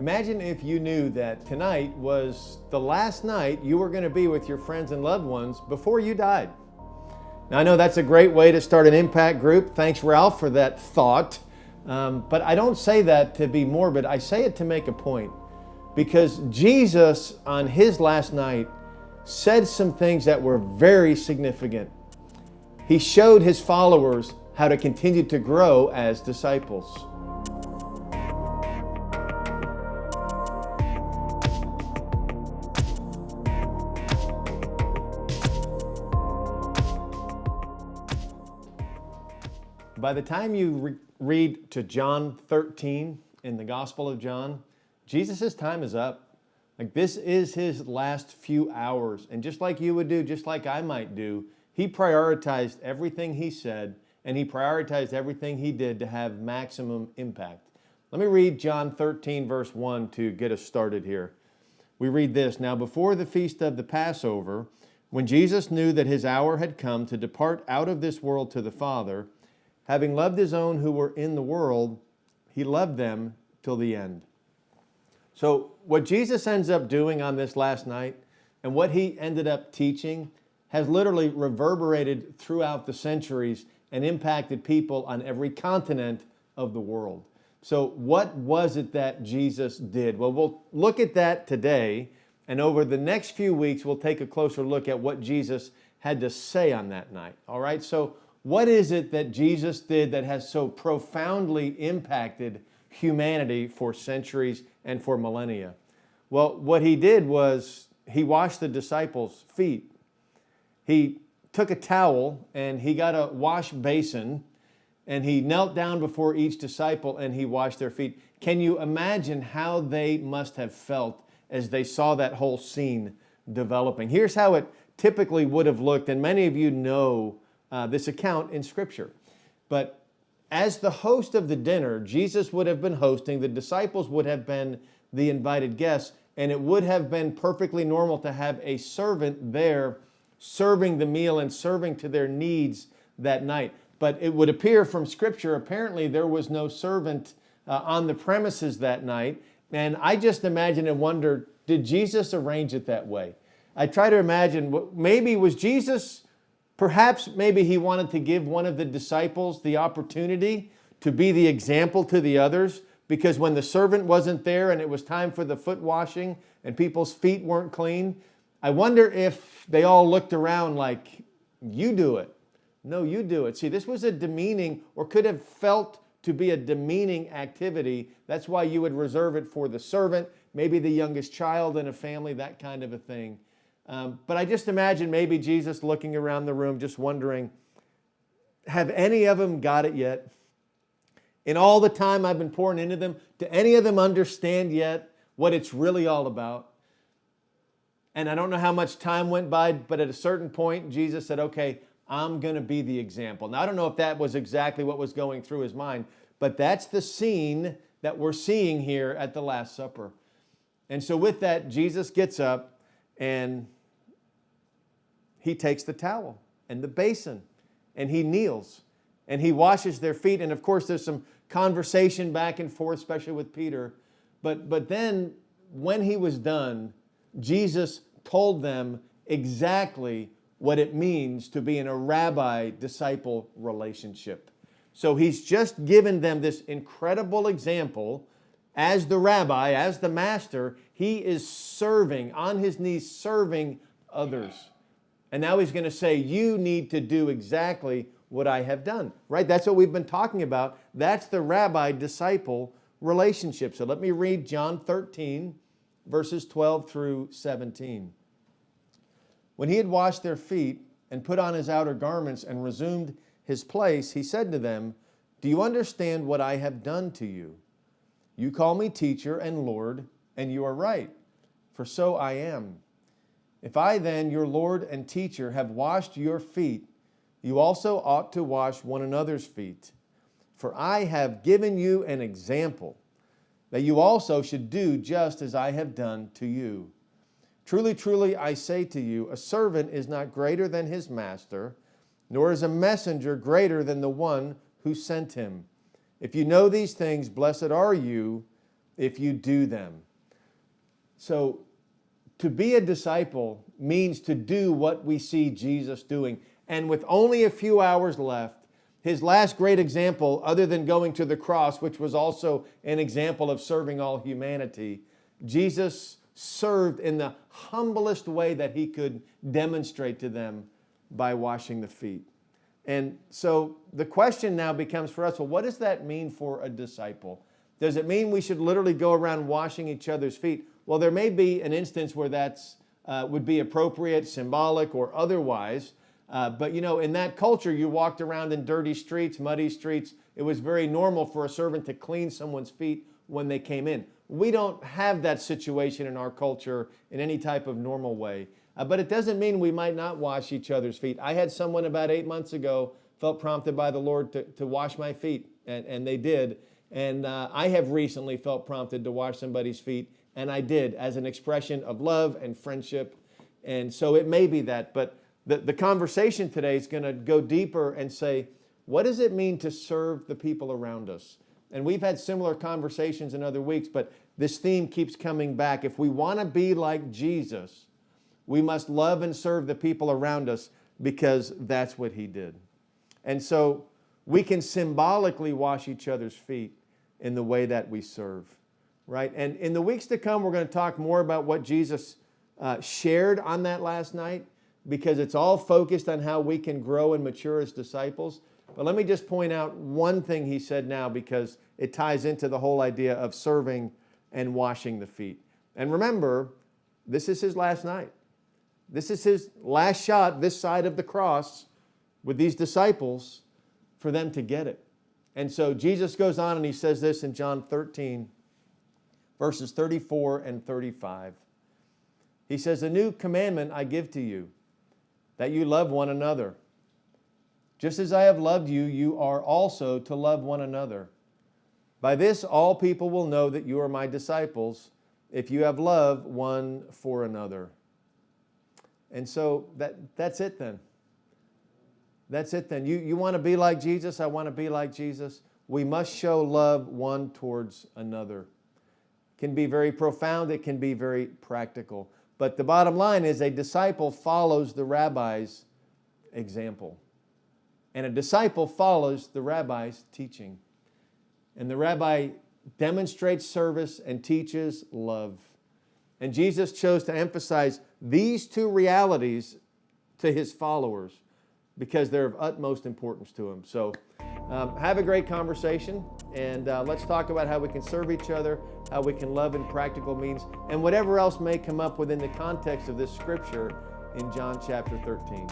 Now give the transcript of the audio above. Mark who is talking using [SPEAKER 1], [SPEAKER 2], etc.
[SPEAKER 1] Imagine if you knew that tonight was the last night you were going to be with your friends and loved ones before you died. Now, I know that's a great way to start an impact group. Thanks, Ralph, for that thought. But I don't say that to be morbid. I say it to make a point. Because Jesus, on his last night, said some things that were very significant. He showed his followers how to continue to grow as disciples. By the time you read to John 13 in the Gospel of John, Jesus' time is up. Like, this is his last few hours. And just like you would do, just like I might do, he prioritized everything he said, and he prioritized everything he did to have maximum impact. Let me read John 13, verse 1 to get us started here. We read this: "Now before the feast of the Passover, when Jesus knew that his hour had come to depart out of this world to the Father, having loved his own who were in the world, he loved them till the end." So what Jesus ends up doing on this last night and what he ended up teaching has literally reverberated throughout the centuries and impacted people on every continent of the world. So what was it that Jesus did? Well, we'll look at that today, and over the next few weeks, we'll take a closer look at what Jesus had to say on that night. All right, so what is it that Jesus did that has so profoundly impacted humanity for centuries and for millennia? Well, what he did was he washed the disciples' feet. He took a towel and he got a wash basin and he knelt down before each disciple and he washed their feet. Can you imagine how they must have felt as they saw that whole scene developing? Here's how it typically would have looked, and many of you know this account in Scripture. But as the host of the dinner, Jesus would have been hosting, the disciples would have been the invited guests, and it would have been perfectly normal to have a servant there serving the meal and serving to their needs that night. But it would appear from Scripture, apparently there was no servant on the premises that night. And I just imagine and wonder, did Jesus arrange it that way? I try to imagine, maybe was Jesus, perhaps maybe he wanted to give one of the disciples the opportunity to be the example to the others, because when the servant wasn't there and it was time for the foot washing and people's feet weren't clean, I wonder if they all looked around like, you do it. No, you do it. See, this was a demeaning, or could have felt to be a demeaning activity. That's why you would reserve it for the servant, maybe the youngest child in a family, that kind of a thing. But I just imagine maybe Jesus looking around the room, just wondering, have any of them got it yet? In all the time I've been pouring into them, do any of them understand yet what it's really all about? And I don't know how much time went by, but at a certain point, Jesus said, okay, I'm going to be the example. Now, I don't know if that was exactly what was going through his mind, but that's the scene that we're seeing here at the Last Supper. And so with that, Jesus gets up and he takes the towel and the basin and he kneels and he washes their feet. And of course, there's some conversation back and forth, especially with Peter. But then when he was done, Jesus told them exactly what it means to be in a rabbi-disciple relationship. So he's just given them this incredible example. As the rabbi, as the master, he is serving, on his knees, serving others. And now he's going to say, you need to do exactly what I have done, right? That's what we've been talking about. That's the rabbi-disciple relationship. So let me read John 13, verses 12 through 17. When he had washed their feet and put on his outer garments and resumed his place, he said to them, "Do you understand what I have done to you? You call me teacher and Lord, and you are right, for so I am. If I then, your Lord and teacher, have washed your feet, you also ought to wash one another's feet. For I have given you an example, that you also should do just as I have done to you. Truly, truly, I say to you, a servant is not greater than his master, nor is a messenger greater than the one who sent him. If you know these things, blessed are you if you do them. So to be a disciple means to do what we see Jesus doing. And with only a few hours left, his last great example, other than going to the cross, which was also an example of serving all humanity, Jesus served in the humblest way that he could demonstrate to them by washing the feet. And so the question now becomes for us, well, what does that mean for a disciple? Does it mean we should literally go around washing each other's feet? Well, there may be an instance where that's would be appropriate, symbolic, or otherwise. But you know, in that culture, you walked around in dirty streets, muddy streets. It was very normal for a servant to clean someone's feet when they came in. We don't have that situation in our culture in any type of normal way. But it doesn't mean we might not wash each other's feet. I had someone about 8 months ago felt prompted by the Lord to wash my feet, and they did. And I have recently felt prompted to wash somebody's feet, and I did, as an expression of love and friendship. And so it may be that, but the conversation today is going to go deeper and say, what does it mean to serve the people around us? And we've had similar conversations in other weeks, but this theme keeps coming back. If we want to be like Jesus, we must love and serve the people around us because that's what he did. And so we can symbolically wash each other's feet in the way that we serve, right? And in the weeks to come, we're going to talk more about what Jesus shared on that last night, because it's all focused on how we can grow and mature as disciples. But let me just point out one thing he said now, because it ties into the whole idea of serving and washing the feet. And remember, this is his last night. This is his last shot this side of the cross with these disciples for them to get it. And so Jesus goes on and he says this in John 13, verses 34 and 35. He says, "A new commandment I give to you, that you love one another. Just as I have loved you, you are also to love one another. By this all people will know that you are my disciples, if you have love one for another." And so that's it then. That's it then. You want to be like Jesus? I want to be like Jesus. We must show love one towards another. It can be very profound. It can be very practical. But the bottom line is a disciple follows the rabbi's example. And a disciple follows the rabbi's teaching. And the rabbi demonstrates service and teaches love. And Jesus chose to emphasize these two realities to his followers because they're of utmost importance to him. So have a great conversation, and let's talk about how we can serve each other, how we can love in practical means, and whatever else may come up within the context of this scripture in John chapter 13.